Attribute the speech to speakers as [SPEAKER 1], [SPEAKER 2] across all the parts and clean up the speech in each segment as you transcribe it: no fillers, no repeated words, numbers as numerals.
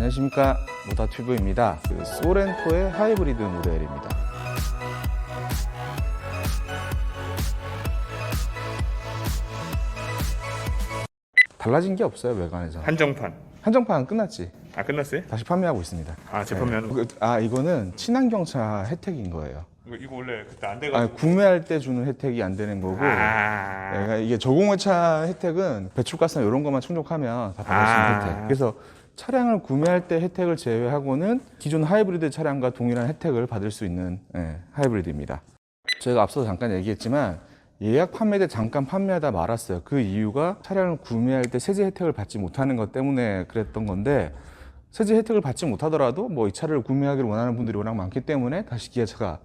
[SPEAKER 1] 안녕하십니까, 모다튜브입니다. 소렌토의 하이브리드 모델입니다. 달라진 게 없어요, 외관에서. 한정판 끝났지.
[SPEAKER 2] 아, 끝났어요?
[SPEAKER 1] 다시 판매하고 있습니다.
[SPEAKER 2] 아, 재판매하는 거?
[SPEAKER 1] 이거는 친환경차 혜택인 거예요.
[SPEAKER 2] 이거 원래 그때 안 돼가지고.
[SPEAKER 1] 구매할 때 주는 혜택이 안 되는 거고, 그러니까 이게 저공해차 혜택은 배출가스나 이런 것만 충족하면 다 받을 수 있는 혜택. 그래서 차량을 구매할 때 혜택을 제외하고는 기존 하이브리드 차량과 동일한 혜택을 받을 수 있는 하이브리드입니다. 제가 앞서 잠깐 얘기했지만 예약 판매 때 잠깐 판매하다 말았어요. 그 이유가 차량을 구매할 때 세제 혜택을 받지 못하는 것 때문에 그랬던 건데, 세제 혜택을 받지 못하더라도 뭐 이 차를 구매하기를 원하는 분들이 워낙 많기 때문에 다시 기아차가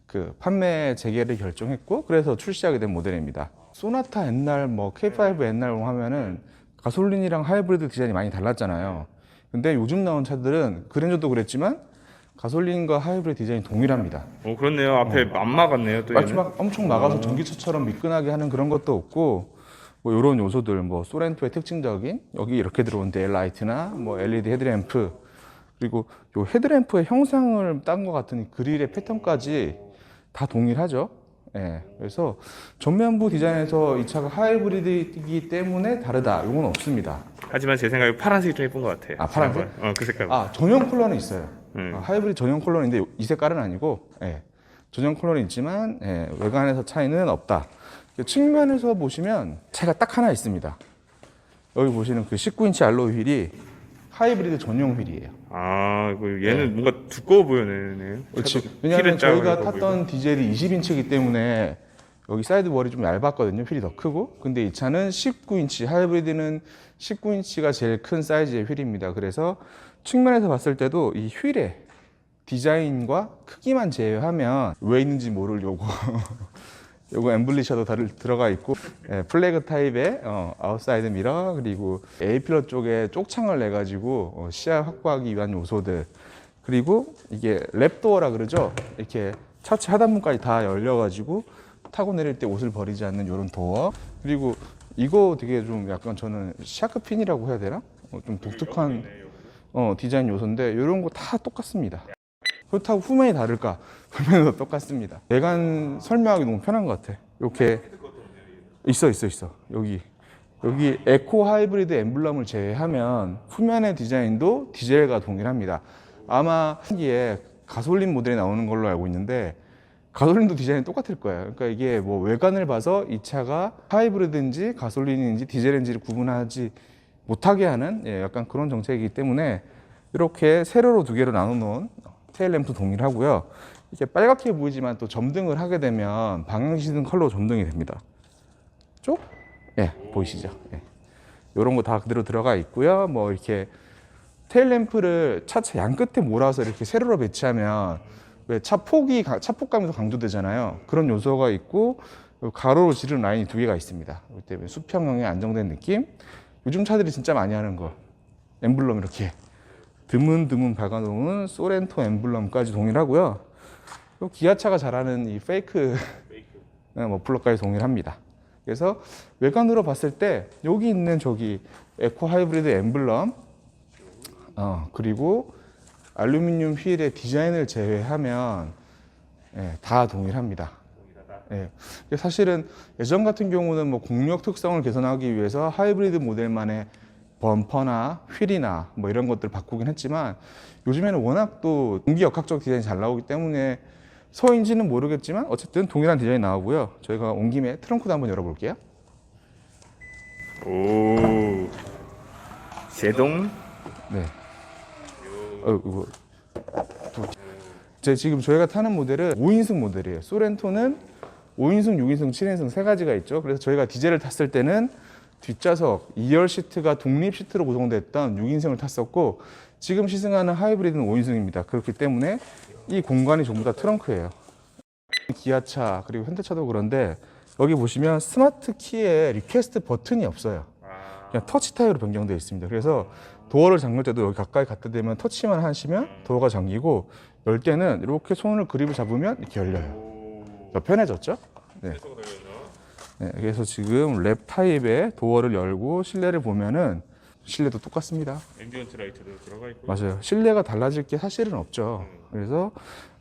[SPEAKER 1] 그 판매 재개를 결정했고, 그래서 출시하게 된 모델입니다. 소나타 옛날 뭐 K5 옛날 하면은 가솔린이랑 하이브리드 디자인이 많이 달랐잖아요. 근데 요즘 나온 차들은 그랜저도 그랬지만 가솔린과 하이브리드 디자인이 동일합니다.
[SPEAKER 2] 그렇네요. 앞에 안 막았네요. 또
[SPEAKER 1] 마지막 엄청 막아서 전기차처럼 미끈하게 하는 그런 것도 없고, 뭐 이런 요소들, 뭐 소렌토의 특징적인 여기 이렇게 들어온 데일라이트나 뭐 LED 헤드램프, 그리고 요 헤드램프의 형상을 딴 것 같은 그릴의 패턴까지 다 동일하죠. 예, 그래서 전면부 디자인에서 이 차가 하이브리드이기 때문에 다르다, 이건 없습니다.
[SPEAKER 2] 하지만 제 생각에 파란색이 좀 예쁜 것 같아요.
[SPEAKER 1] 파란색?
[SPEAKER 2] 그 색깔.
[SPEAKER 1] 전용 컬러는 있어요. 하이브리드 전용 컬러는 있는데 이 색깔은 아니고, 전용 컬러는 있지만 외관에서 차이는 없다. 측면에서 보시면 차가 딱 하나 있습니다. 여기 보시는 그 19인치 알로이 휠이 하이브리드 전용 휠이에요.
[SPEAKER 2] 얘는 뭔가 두꺼워 보이네.
[SPEAKER 1] 왜냐하면 저희가 탔던 디젤이 20인치이기 때문에 여기 사이드 월이 좀 얇았거든요. 휠이 더 크고. 근데 이 차는 19인치, 하이브리드는 19인치가 제일 큰 사이즈의 휠입니다. 그래서 측면에서 봤을 때도 이 휠의 디자인과 크기만 제외하면 왜 있는지 모를 요거 엠블리셔도 들어가 있고, 플래그 타입의 아웃사이드 미러, 그리고 A필러 쪽에 쪽창을 내 가지고 시야 확보하기 위한 요소들, 그리고 이게 랩도어라 그러죠. 이렇게 차체 하단문까지 다 열려 가지고 타고 내릴 때 옷을 버리지 않는 이런 도어, 그리고 이거 되게 좀 약간 저는 샤크핀이라고 해야 되나? 좀 독특한 디자인 요소인데 이런 거 다 똑같습니다. 그렇다고 후면이 다를까? 후면도 똑같습니다. 외관 설명하기 너무 편한 것 같아. 이렇게 있어. 여기 에코 하이브리드 엠블럼을 제외하면 후면의 디자인도 디젤과 동일합니다. 아마 한기에 가솔린 모델이 나오는 걸로 알고 있는데 가솔린도 디자인이 똑같을 거예요. 그러니까 이게 뭐 외관을 봐서 이 차가 하이브리드인지 가솔린인지 디젤인지를 구분하지 못하게 하는 약간 그런 정책이기 때문에 이렇게 세로로 두 개로 나눠 놓은 테일램프 동일하고요. 이게 빨갛게 보이지만 또 점등을 하게 되면 방향시등 컬러 점등이 됩니다. 쪽? 보이시죠? 이런 거 다 그대로 들어가 있고요. 뭐 이렇게 테일램프를 차체 양 끝에 몰아서 이렇게 세로로 배치하면 왜 차폭감이 더 강조되잖아요. 그런 요소가 있고, 가로로 지른 라인이 두 개가 있습니다. 그렇기 때문에 수평형의 안정된 느낌. 요즘 차들이 진짜 많이 하는 거, 엠블럼 이렇게 드문드문 박아놓은 소렌토 엠블럼까지 동일하고요. 기아차가 잘하는 이 페이크 머플러까지 동일합니다. 그래서 외관으로 봤을 때 여기 있는 저기 에코 하이브리드 엠블럼, 그리고 알루미늄 휠의 디자인을 제외하면 다 동일합니다. 사실은 예전 같은 경우는 뭐 공력 특성을 개선하기 위해서 하이브리드 모델만의 범퍼나 휠이나 뭐 이런 것들을 바꾸긴 했지만, 요즘에는 워낙 또 공기역학적 디자인이 잘 나오기 때문에 서인지는 모르겠지만 어쨌든 동일한 디자인이 나오고요. 저희가 온 김에 트렁크도 한번 열어볼게요.
[SPEAKER 2] 오, 제동.
[SPEAKER 1] 이거 지금 저희가 타는 모델은 5인승 모델이에요. 소렌토는 5인승, 6인승, 7인승 세 가지가 있죠. 그래서 저희가 디젤을 탔을 때는 뒷좌석 2열 시트가 독립 시트로 구성됐던 6인승을 탔었고, 지금 시승하는 하이브리드는 5인승입니다. 그렇기 때문에 이 공간이 전부 다 트렁크예요. 기아차 그리고 현대차도 그런데 여기 보시면 스마트 키에 리퀘스트 버튼이 없어요. 그냥 터치 타입으로 변경되어 있습니다. 그래서 도어를 잠글 때도 여기 가까이 갖다 대면 터치만 하시면 도어가 잠기고, 열 때는 이렇게 손을 그립을 잡으면 이렇게 열려요. 더 편해졌죠? 그래서 지금 랩 타입의 도어를 열고 실내를 보면은 실내도 똑같습니다.
[SPEAKER 2] 앰비언트 라이트도 들어가 있고.
[SPEAKER 1] 맞아요. 실내가 달라질 게 사실은 없죠. 그래서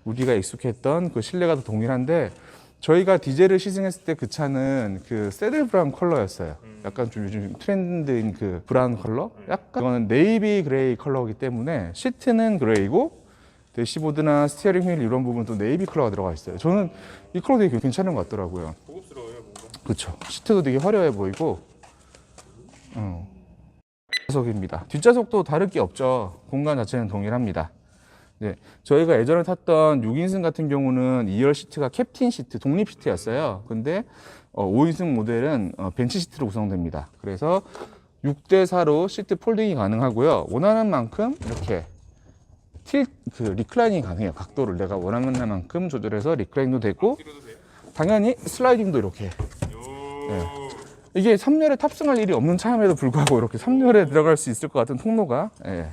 [SPEAKER 1] 우리가 익숙했던 그 실내가 더 동일한데 저희가 디젤을 시승했을 때 그 차는 그 새들 브라운 컬러였어요. 약간 좀 요즘 트렌드인 그 브라운 컬러? 약간 이거는 네이비 그레이 컬러이기 때문에 시트는 그레이고 대시보드나 스티어링 휠 이런 부분도 네이비 컬러가 들어가 있어요. 저는 이 컬러 되게 괜찮은 것 같더라고요.
[SPEAKER 2] 고급스러워요, 뭔가.
[SPEAKER 1] 그렇죠. 시트도 되게 화려해 보이고. 뒷좌석입니다. 뒷좌석도 다를 게 없죠. 공간 자체는 동일합니다. 네, 저희가 예전에 탔던 6인승 같은 경우는 2열 시트가 캡틴 시트, 독립 시트였어요. 근데 5인승 모델은 벤치 시트로 구성됩니다. 그래서 6대4로 시트 폴딩이 가능하고요. 원하는 만큼 이렇게 리클라이닝이 가능해요. 각도를 내가 원하는 만큼 조절해서 리클라이닝도 되고, 당연히 슬라이딩도 이렇게. 네. 이게 3열에 탑승할 일이 없는 차임에도 불구하고 이렇게 3열에 들어갈 수 있을 것 같은 통로가. 예.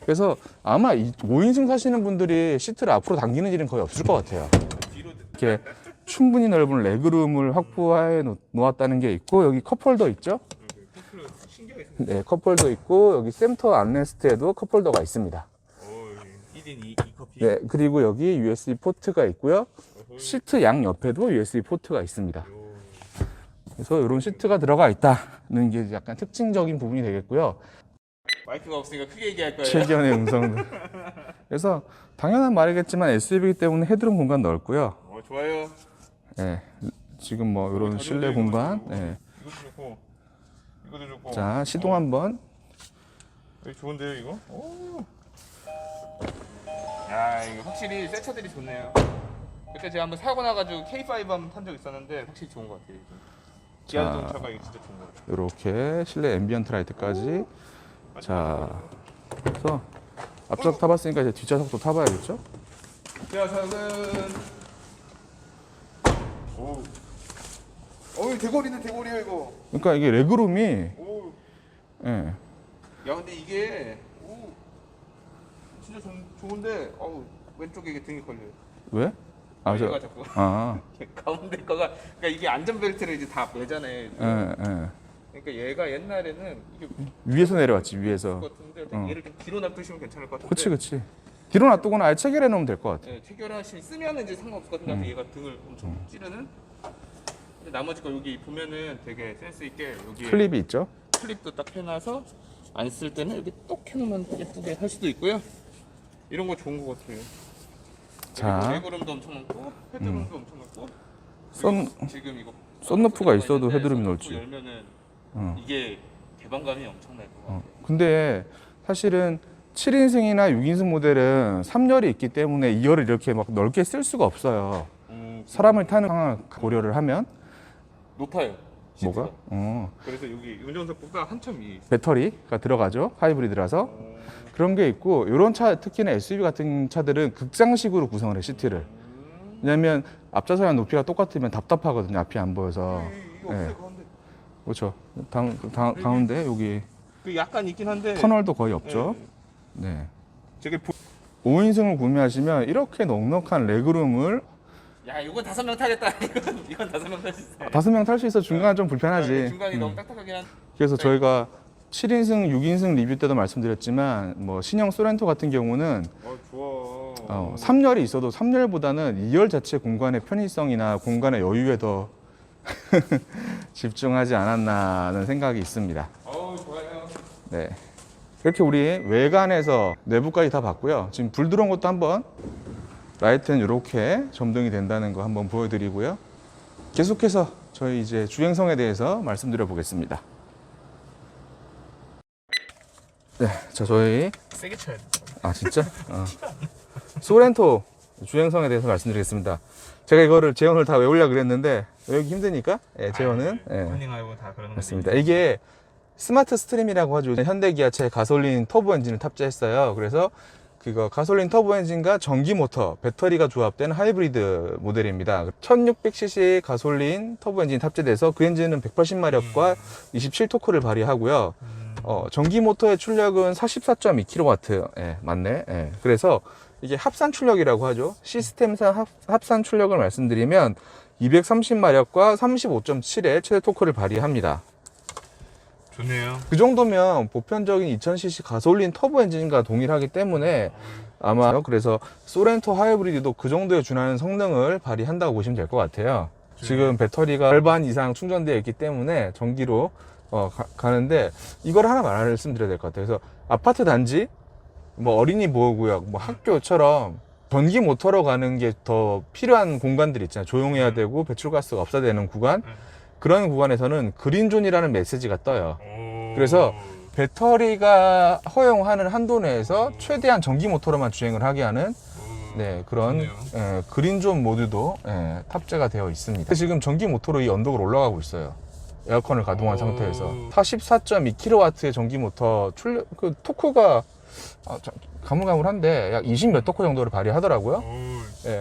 [SPEAKER 1] 그래서 아마 5인승 사시는 분들이 시트를 앞으로 당기는 일은 거의 없을 것 같아요. 이렇게 충분히 넓은 레그룸을 확보해 놓았다는 게 있고, 여기 컵홀더 있죠? 네, 컵홀더 있고, 여기 센터 암레스트에도 컵홀더가 있습니다.
[SPEAKER 2] 1인 2커피.
[SPEAKER 1] 네, 그리고 여기 USB 포트가 있고요. 시트 양 옆에도 USB 포트가 있습니다. 그래서 이런 시트가 들어가 있다는 게 약간 특징적인 부분이 되겠고요.
[SPEAKER 2] 마이크가 없으니까 크게 얘기할 거예요.
[SPEAKER 1] 최견의 음성들. 그래서 당연한 말이겠지만 SUV이기 때문에 헤드룸 공간 넓고요.
[SPEAKER 2] 좋아요.
[SPEAKER 1] 네, 지금 뭐 이런 실내 공간. 네.
[SPEAKER 2] 이것도 좋고, 이것도 좋고.
[SPEAKER 1] 자, 시동 한번.
[SPEAKER 2] 좋은데요, 이거? 오. 야, 이거 확실히 새 차들이 좋네요. 그때 제가 한번 사고 나가지고 K5 한번 탄 적 있었는데 확실히 좋은 것 같아요. 기아 자동차가 이거 진짜 좋은 것 같아요.
[SPEAKER 1] 이렇게 실내 앰비언트 라이트까지. 자, 그래서 앞좌석 타봤으니까 이제 뒷좌석도 타봐야겠죠?
[SPEAKER 2] 뒷좌석은 대거리네, 대거리야 이거.
[SPEAKER 1] 그러니까 이게 레그룸이,
[SPEAKER 2] 오.
[SPEAKER 1] 예.
[SPEAKER 2] 야, 근데 이게 진짜 좋은데 왼쪽에 이게 등이 걸려요.
[SPEAKER 1] 왜?
[SPEAKER 2] 얘가 자꾸 가운데 거가, 그러니까 이게 안전벨트를 이제 다 매잖아요.
[SPEAKER 1] 예.
[SPEAKER 2] 그러니까 얘가 옛날에는 이게
[SPEAKER 1] 위에서 내려왔지, 위에서.
[SPEAKER 2] 것 같은데 얘를 좀 뒤로 놔두시면 괜찮을 것 같은데.
[SPEAKER 1] 그치. 뒤로 놔두거나 아예 체결해 놓으면 될 것 같아.
[SPEAKER 2] 네, 체결하시면 쓰면은 이제 상관없을 것 같은데 얘가 등을 엄청 찌르는. 근데 나머지 거 여기 보면은 되게 센스 있게 여기
[SPEAKER 1] 클립이 있죠?
[SPEAKER 2] 클립도 딱 해놔서 안 쓸 때는 이렇게 똑 해놓으면 예쁘게 할 수도 있고요. 이런 거 좋은 것 같아요.
[SPEAKER 1] 자,
[SPEAKER 2] 레그룸도 엄청 넓고 헤드룸도 엄청 넓고. 지금 이거
[SPEAKER 1] 썬루프가 있어도
[SPEAKER 2] 있는데
[SPEAKER 1] 헤드룸이
[SPEAKER 2] 썬루프
[SPEAKER 1] 넓지.
[SPEAKER 2] 열면은 이게 개방감이 엄청날 것 같아요.
[SPEAKER 1] 근데 사실은 7인승이나 6인승 모델은 3열이 있기 때문에 2열을 이렇게 막 넓게 쓸 수가 없어요. 사람을 타는 상황을 고려를 하면.
[SPEAKER 2] 높아요.
[SPEAKER 1] 뭐가?
[SPEAKER 2] 시트가. 그래서 여기 운전석보다 한참 위에 있어요.
[SPEAKER 1] 배터리가 들어가죠. 하이브리드라서. 그런 게 있고, 이런 차, 특히나 SUV 같은 차들은 극장식으로 구성을 해, 시트를. 왜냐면 앞좌석이랑 높이가 똑같으면 답답하거든요. 앞이 안 보여서.
[SPEAKER 2] 이거
[SPEAKER 1] 네.
[SPEAKER 2] 없어요, 가운데.
[SPEAKER 1] 그렇죠. 가운데 여기
[SPEAKER 2] 그 약간 있긴 한데.
[SPEAKER 1] 터널도 거의 없죠. 네.
[SPEAKER 2] 저게
[SPEAKER 1] 5인승을 구매하시면 이렇게 넉넉한 레그룸을
[SPEAKER 2] 야, 이건 5명 타겠다. 이건 5명 탈 수 있어요.
[SPEAKER 1] 5명 탈 수 있어. 중간은 좀 불편하지.
[SPEAKER 2] 중간이 너무 딱딱하긴 한.
[SPEAKER 1] 그래서 저희가 7인승, 6인승 리뷰 때도 말씀드렸지만 뭐 신형 소렌토 같은 경우는
[SPEAKER 2] 좋아.
[SPEAKER 1] 3열이 있어도 3열보다는 2열 자체 공간의 편의성이나 공간의 여유에 더 집중하지 않았나 하는 생각이 있습니다.
[SPEAKER 2] 좋아요.
[SPEAKER 1] 네. 이렇게 우리 외관에서 내부까지 다 봤고요. 지금 불 들어온 것도 한번 라이트는 이렇게 점등이 된다는 거 한번 보여드리고요. 계속해서 저희 이제 주행성에 대해서 말씀드려 보겠습니다. 네, 자 저희
[SPEAKER 2] 세게 쳐야 돼.
[SPEAKER 1] 진짜? 소렌토 주행성에 대해서 말씀드리겠습니다. 제가 이거를 재원을 다 외우려고 그랬는데 외우기 힘드니까 재원은
[SPEAKER 2] 러닝하고 다 그러는
[SPEAKER 1] 맞습니다. 이게 스마트 스트림이라고 하죠. 현대기아차의 가솔린 터보 엔진을 탑재했어요. 그래서 그거 가솔린 터보 엔진과 전기 모터, 배터리가 조합된 하이브리드 모델입니다. 1600cc 가솔린 터보 엔진이 탑재돼서 그 엔진은 180마력과 27토크를 발휘하고요. 전기 모터의 출력은 44.2kW. 맞네. 그래서 이게 합산 출력이라고 하죠. 시스템상 합산 출력을 말씀드리면 230마력과 35.7의 최대 토크를 발휘합니다.
[SPEAKER 2] 좋네요.
[SPEAKER 1] 그 정도면 보편적인 2000cc 가솔린 터보 엔진과 동일하기 때문에 아마 그래서 소렌토 하이브리드도 그 정도에 준하는 성능을 발휘한다고 보시면 될 것 같아요. 지금 배터리가 절반 이상 충전되어 있기 때문에 전기로 가는데 이걸 하나 말씀드려야 될 것 같아요. 그래서 아파트 단지, 뭐 어린이 보호구역, 뭐 학교처럼 전기 모터로 가는 게 더 필요한 공간들 있잖아요. 조용해야 되고 배출가스가 없어야 되는 구간. 그런 구간에서는 그린존이라는 메시지가 떠요. 그래서 배터리가 허용하는 한도 내에서 최대한 전기 모터로만 주행을 하게 하는 그런 그린존 모드도 탑재가 되어 있습니다. 지금 전기 모터로 이 언덕을 올라가고 있어요. 에어컨을 가동한 상태에서 44.2kW의 전기 모터 그 토크가 가물가물한데 약 20몇 토크 정도를 발휘하더라고요.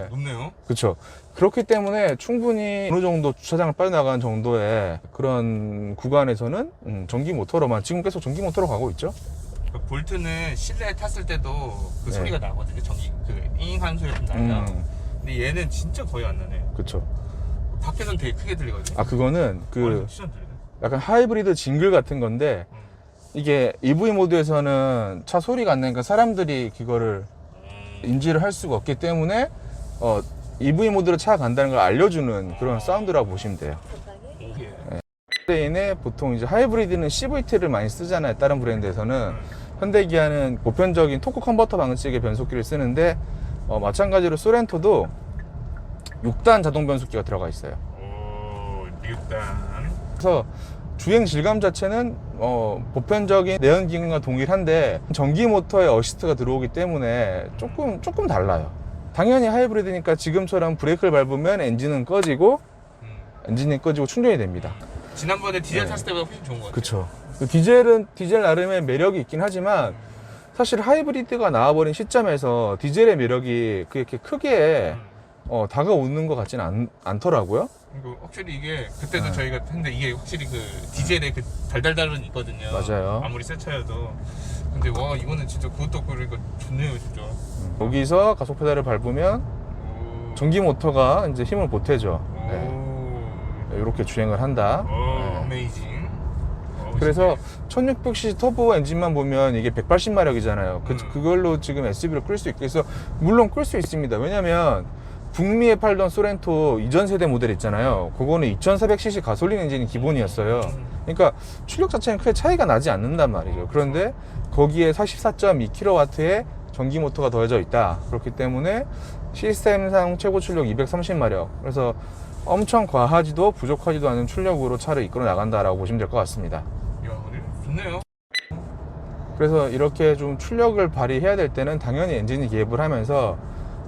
[SPEAKER 2] 높네요.
[SPEAKER 1] 그렇죠. 그렇기 때문에 충분히 어느 정도 주차장을 빠져나가는 정도의 그런 구간에서는 전기 모터로만 지금 계속 전기 모터로 가고 있죠.
[SPEAKER 2] 그 볼트는 실내에 탔을 때도 그 소리가 나거든요. 전기 그 잉한 소리가 좀 나요. 근데 얘는 진짜 거의 안 나네요.
[SPEAKER 1] 그렇죠.
[SPEAKER 2] 밖에서는 되게 크게 들리거든요.
[SPEAKER 1] 그거는
[SPEAKER 2] 진짜 안 들리네.
[SPEAKER 1] 약간 하이브리드 징글 같은 건데 이게 EV 모드에서는 차 소리가 안 나니까 사람들이 그거를 인지를 할 수가 없기 때문에 EV 모드로 차가 간다는 걸 알려주는 그런 사운드라고 보시면 돼요. 현대인의 보통 이제 하이브리드는 CVT를 많이 쓰잖아요. 다른 브랜드에서는. 현대기아는 보편적인 토크 컨버터 방식의 변속기를 쓰는데 마찬가지로 소렌토도 6단 자동 변속기가 들어가 있어요.
[SPEAKER 2] 6단.
[SPEAKER 1] 그래서 주행 질감 자체는 보편적인 내연기관과 동일한데 전기 모터의 어시스트가 들어오기 때문에 조금 달라요. 당연히 하이브리드니까 지금처럼 브레이크를 밟으면 엔진은 꺼지고 충전이 됩니다.
[SPEAKER 2] 지난번에 디젤 탔을 때보다 훨씬 좋은 것 같아요.
[SPEAKER 1] 그렇죠. 디젤은 디젤 나름의 매력이 있긴 하지만 사실 하이브리드가 나와버린 시점에서 디젤의 매력이 그렇게 크게 다가오는 것 같지는 않더라고요.
[SPEAKER 2] 그리고 확실히 이게 그때도 저희가 했는데 이게 확실히 그 디젤의 그 달달달은 있거든요.
[SPEAKER 1] 맞아요.
[SPEAKER 2] 아무리 새 차여도. 근데 와 이거는 진짜 그것도 그러니까 좋네요 진짜.
[SPEAKER 1] 여기서 가속 페달을 밟으면 전기 모터가 이제 힘을 보태죠. 이렇게 주행을 한다.
[SPEAKER 2] 어메이징.
[SPEAKER 1] 그래서 1600cc 터보 엔진만 보면 이게 180마력이잖아요. 그걸로 지금 SUV를 끌 수 있게 해서 물론 끌 수 있습니다. 왜냐면 북미에 팔던 소렌토 이전 세대 모델 있잖아요. 그거는 2400cc 가솔린 엔진이 기본이었어요. 그러니까 출력 자체는 크게 차이가 나지 않는단 말이죠. 그런데 거기에 44.2kW의 전기 모터가 더해져 있다. 그렇기 때문에 시스템상 최고 출력 230마력. 그래서 엄청 과하지도 부족하지도 않은 출력으로 차를 이끌어 나간다라고 보시면 될 것 같습니다.
[SPEAKER 2] 이야, 좋네요.
[SPEAKER 1] 그래서 이렇게 좀 출력을 발휘해야 될 때는 당연히 엔진이 기입을 하면서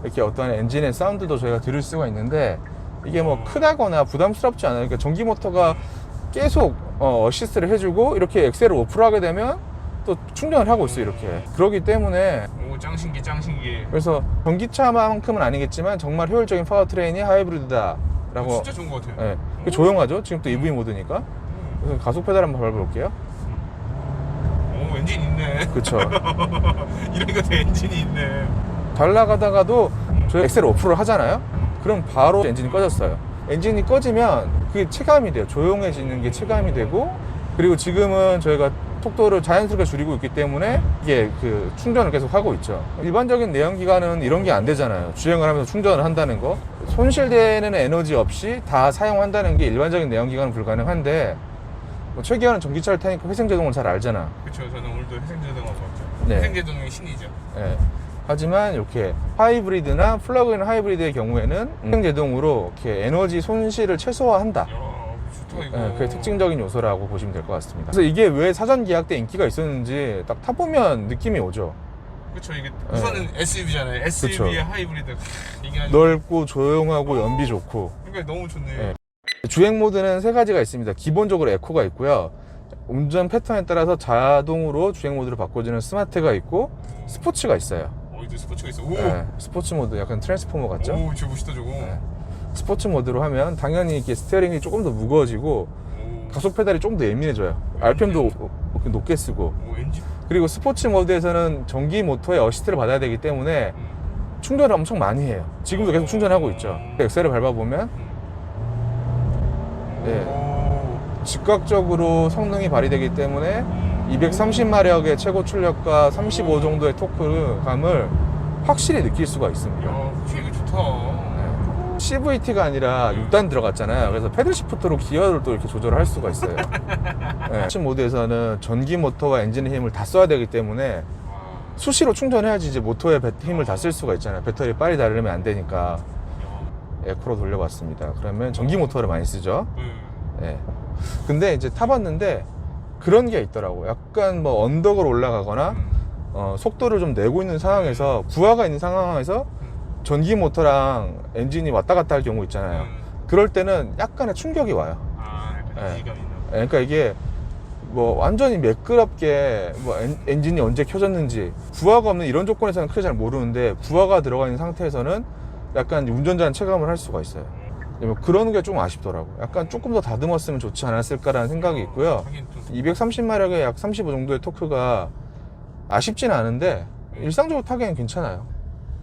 [SPEAKER 1] 이렇게 어떤 엔진의 사운드도 저희가 들을 수가 있는데 이게 뭐 크다거나 부담스럽지 않아요. 그러니까 전기 모터가 계속 어시스트를 해주고 이렇게 엑셀을 오프를 하게 되면 또 충전을 하고 있어요. 이렇게 그렇기 때문에
[SPEAKER 2] 짱신기.
[SPEAKER 1] 그래서 전기차만큼은 아니겠지만 정말 효율적인 파워트레인이 하이브리드다 라고.
[SPEAKER 2] 진짜 좋은 것 같아요.
[SPEAKER 1] 네. 조용하죠. 지금 또 EV 모드니까. 그래서 가속 페달 한번 밟아볼게요.
[SPEAKER 2] 오, 엔진 있네.
[SPEAKER 1] 그쵸.
[SPEAKER 2] 이러니까 또 엔진이 있네.
[SPEAKER 1] 잘 나가다가도 저희 엑셀 오프를 하잖아요. 그럼 바로 엔진이 꺼졌어요. 엔진이 꺼지면 그게 체감이 돼요. 조용해지는 게 체감이 되고, 그리고 지금은 저희가 속도를 자연스럽게 줄이고 있기 때문에 이게 그 충전을 계속 하고 있죠. 일반적인 내연기관은 이런 게 안 되잖아요. 주행을 하면서 충전을 한다는 거. 손실되는 에너지 없이 다 사용한다는 게 일반적인 내연기관은 불가능한데, 최기아는 전기차를 타니까 회생제동을 잘 알잖아.
[SPEAKER 2] 그렇죠. 저는 오늘도 회생제동하고 왔죠.
[SPEAKER 1] 네.
[SPEAKER 2] 회생제동이 신이죠.
[SPEAKER 1] 네. 하지만 이렇게 하이브리드나 플러그인 하이브리드의 경우에는 회생제동으로 이렇게 에너지 손실을 최소화한다.
[SPEAKER 2] 좋다 이거.
[SPEAKER 1] 네, 그게 특징적인 요소라고 보시면 될 것 같습니다. 그래서 이게 왜 사전 계약 때 인기가 있었는지 딱 타보면 느낌이 오죠.
[SPEAKER 2] 그렇죠. 이게 우선은 SUV잖아요. SUV의 하이브리드. 이게 아주
[SPEAKER 1] 넓고 조용하고 연비 좋고.
[SPEAKER 2] 그러니까 너무 좋네요.
[SPEAKER 1] 네. 주행 모드는 세 가지가 있습니다. 기본적으로 에코가 있고요. 운전 패턴에 따라서 자동으로 주행 모드를 바꿔주는 스마트가 있고 스포츠가 있어요.
[SPEAKER 2] 이제 스포츠가 있어. 오.
[SPEAKER 1] 네, 스포츠 모드 약간 트랜스포머 같죠?
[SPEAKER 2] 오, 진짜 멋있다 저거.
[SPEAKER 1] 네. 스포츠 모드로 하면 당연히 이렇게 스티어링이 조금 더 무거워지고 가속 페달이 조금 더 예민해져요. RPM도 높게 쓰고.
[SPEAKER 2] 오, 엔진.
[SPEAKER 1] 그리고 스포츠 모드에서는 전기 모터의 어시스트를 받아야 되기 때문에 충전을 엄청 많이 해요. 지금도 계속 충전하고 있죠. 엑셀을 밟아보면 즉각적으로 성능이 발휘되기 때문에 230마력의 최고 출력과 35 정도의 토크감을 확실히 느낄 수가 있습니다.
[SPEAKER 2] 야, 이게 좋다.
[SPEAKER 1] CVT가 아니라 6단 들어갔잖아요. 그래서 패들 시프트로 기어를 또 이렇게 조절할 수가 있어요. 네. 모드에서는 전기 모터와 엔진의 힘을 다 써야 되기 때문에 수시로 충전해야지 이제 모터의 힘을 다 쓸 수가 있잖아요. 배터리 빨리 닳으면 안 되니까. 에코로 돌려봤습니다. 그러면 전기 모터를 많이 쓰죠. 네. 근데 이제 타봤는데 그런 게 있더라고. 약간 뭐 언덕을 올라가거나 속도를 좀 내고 있는 상황에서 부하가 있는 상황에서 전기 모터랑 엔진이 왔다 갔다 할 경우 있잖아요. 그럴 때는 약간의 충격이 와요.
[SPEAKER 2] 네.
[SPEAKER 1] 그러니까 이게 뭐 완전히 매끄럽게 뭐 엔진이 언제 켜졌는지 부하가 없는 이런 조건에서는 크게 잘 모르는데 부하가 들어가 있는 상태에서는 약간 운전자는 체감을 할 수가 있어요. 뭐 그런 게 좀 아쉽더라고. 약간 조금 더 다듬었으면 좋지 않았을까라는 생각이 있고요. 230마력에 약 35 정도의 토크가 아쉽진 않은데 일상적으로 타기엔 괜찮아요.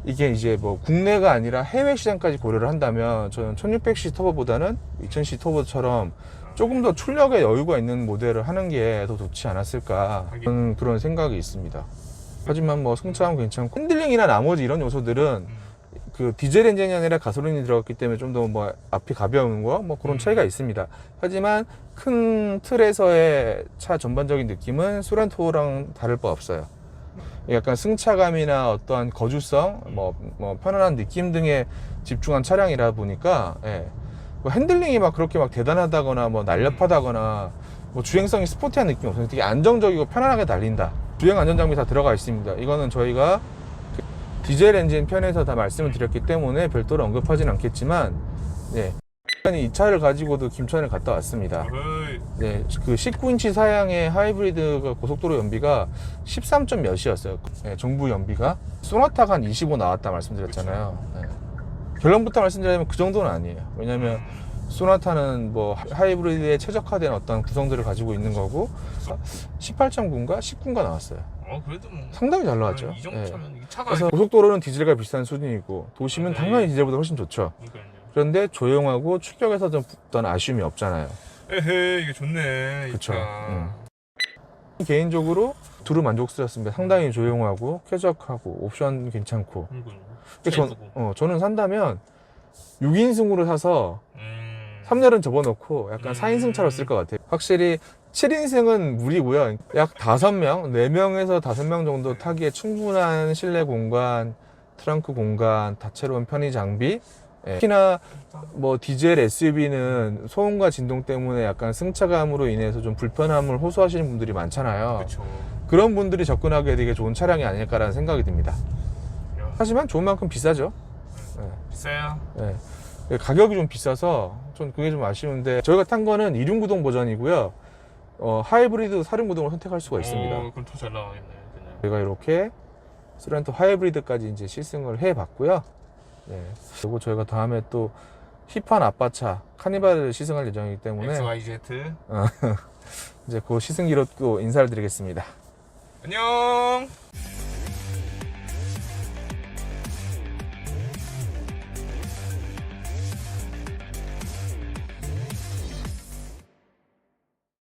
[SPEAKER 1] 이게 이제 뭐 국내가 아니라 해외 시장까지 고려를 한다면 저는 1600cc 터보보다는 2000cc 터보처럼 조금 더 출력에 여유가 있는 모델을 하는 게 더 좋지 않았을까 하는 그런 생각이 있습니다. 하지만 뭐 승차감 괜찮고 핸들링이나 나머지 이런 요소들은 그 디젤 엔진이 아니라 가솔린이 들어갔기 때문에 좀 더 뭐 앞이 가벼운 거 뭐 그런 차이가 있습니다. 하지만 큰 틀에서의 차 전반적인 느낌은 소렌토랑 다를 바 없어요. 약간 승차감이나 어떠한 거주성, 뭐 편안한 느낌 등에 집중한 차량이라 보니까 뭐 핸들링이 막 그렇게 막 대단하다거나 뭐 날렵하다거나 뭐 주행성이 스포티한 느낌이 없어요. 되게 안정적이고 편안하게 달린다. 주행 안전 장비 다 들어가 있습니다. 이거는 저희가 그 디젤 엔진 편에서 다 말씀을 드렸기 때문에 별도로 언급하진 않겠지만, 이 차를 가지고도 김천을 갔다 왔습니다. 네, 그 19인치 사양의 하이브리드가 고속도로 연비가 13점 몇이었어요. 네, 정부 연비가. 소나타가 한 25 나왔다 말씀드렸잖아요. 네. 결론부터 말씀드리면 그 정도는 아니에요. 왜냐면 소나타는 뭐 하이브리드에 최적화된 어떤 구성들을 가지고 있는 거고 18.9인가 19인가 나왔어요.
[SPEAKER 2] 그래도 뭐
[SPEAKER 1] 상당히 잘 나왔죠.
[SPEAKER 2] 이 정도 차면 이 차가
[SPEAKER 1] 그래서 고속도로는 디젤과 비슷한 수준이고 도심은 당연히 디젤보다 훨씬 좋죠. 그런데 조용하고 출력에서 좀 어떤 아쉬움이 없잖아요.
[SPEAKER 2] 에헤, 이게 좋네.
[SPEAKER 1] 그쵸. 개인적으로 두루 만족스럽습니다. 상당히 조용하고 쾌적하고 옵션 괜찮고. 저는 산다면 6인승으로 사서 3열은 접어놓고 약간 4인승차로 쓸 것 같아요. 확실히 7인승은 무리고요. 약 5명, 4명에서 5명 정도 타기에 충분한 실내 공간, 트렁크 공간, 다채로운 편의 장비. 특히나 뭐 디젤 SUV는 소음과 진동 때문에 약간 승차감으로 인해서 좀 불편함을 호소하시는 분들이 많잖아요.
[SPEAKER 2] 그쵸.
[SPEAKER 1] 그런 분들이 접근하기에 되게 좋은 차량이 아닐까라는 생각이 듭니다. 하지만 좋은 만큼 비싸죠.
[SPEAKER 2] 비싸요?
[SPEAKER 1] 네. 가격이 좀 비싸서 좀 그게 좀 아쉬운데 저희가 탄 거는 2륜구동 버전이고요. 하이브리드 4륜구동을 선택할 수가 있습니다.
[SPEAKER 2] 그럼 더 잘 나가겠네.
[SPEAKER 1] 저희가 이렇게 소렌토 하이브리드까지 이제 시승을 해봤고요. 그리고 저희가 다음에 또 힙한 아빠차 카니발을 시승할 예정이기 때문에
[SPEAKER 2] XYZ
[SPEAKER 1] 이제 그 시승기로 또 인사를 드리겠습니다.
[SPEAKER 2] 안녕.